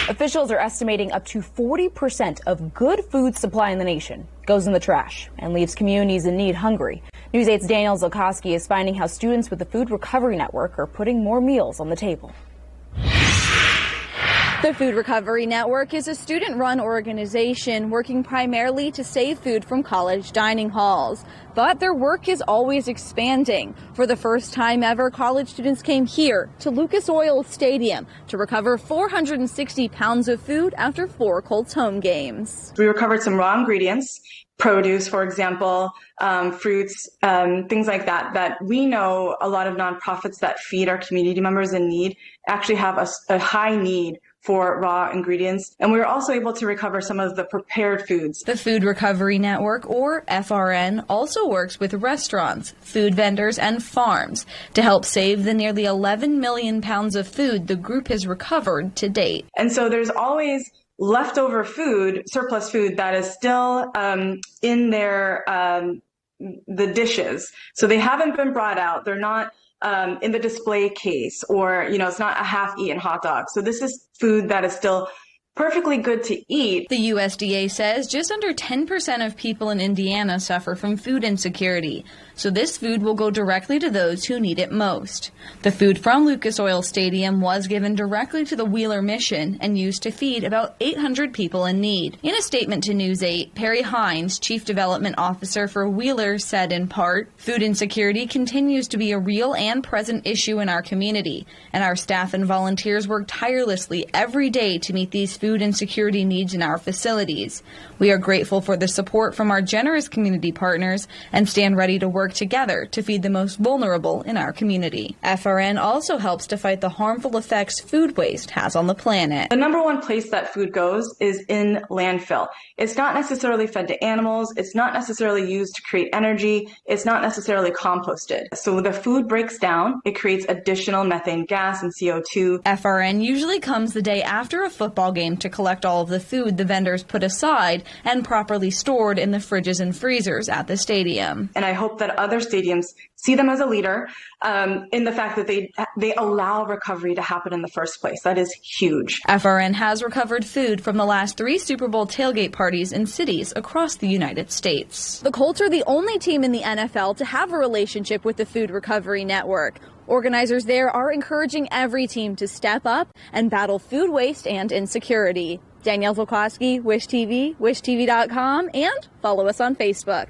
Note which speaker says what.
Speaker 1: Officials are estimating up to 40% of good food supply in the nation goes in the trash and leaves communities in need hungry. News 8's Daniel Zulkowski is finding how students with the Food Recovery Network are putting more meals on the table.
Speaker 2: The Food Recovery Network is a student-run organization working primarily to save food from college dining halls. But their work is always expanding. For the first time ever, college students came here to Lucas Oil Stadium to recover 460 pounds of food after 4 Colts home games.
Speaker 3: We recovered some raw ingredients, produce, for example, fruits, things like that, that we know a lot of nonprofits that feed our community members in need actually have a high need for raw ingredients. And we were also able to recover some of the prepared foods.
Speaker 2: The Food Recovery Network, or FRN, also works with restaurants, food vendors, and farms to help save the nearly 11 million pounds of food the group has recovered to date.
Speaker 3: And so there's always leftover food, surplus food, that is still in their the dishes. So they haven't been brought out. They're not in the display case, or, it's not a half-eaten hot dog. So this is food that is still perfectly good to eat.
Speaker 2: The USDA says just under 10% of people in Indiana suffer from food insecurity, so this food will go directly to those who need it most. The food from Lucas Oil Stadium was given directly to the Wheeler mission and used to feed about 800 people in need. In a statement to News 8, Perry Hines, Chief Development Officer for Wheeler, said in part, "Food insecurity continues to be a real and present issue in our community, and our staff and volunteers work tirelessly every day to meet these food insecurity needs in our facilities. We are grateful for the support from our generous community partners and stand ready to work together to feed the most vulnerable in our community." FRN also helps to fight the harmful effects food waste has on the planet.
Speaker 3: The number one place that food goes is in landfill. It's not necessarily fed to animals. It's not necessarily used to create energy. It's not necessarily composted. So the food breaks down. It creates additional methane gas and CO2.
Speaker 2: FRN usually comes the day after a football game to collect all of the food the vendors put aside and properly stored in the fridges and freezers at the stadium.
Speaker 3: And I hope that other stadiums see them as a leader in the fact that they allow recovery to happen in the first place. That is huge.
Speaker 2: FRN has recovered food from the last 3 Super Bowl tailgate parties in cities across the United States. The Colts are the only team in the NFL to have a relationship with the Food Recovery Network. Organizers there are encouraging every team to step up and battle food waste and insecurity. Danielle Zulkowski, Wish TV, wishtv.com, and follow us on Facebook.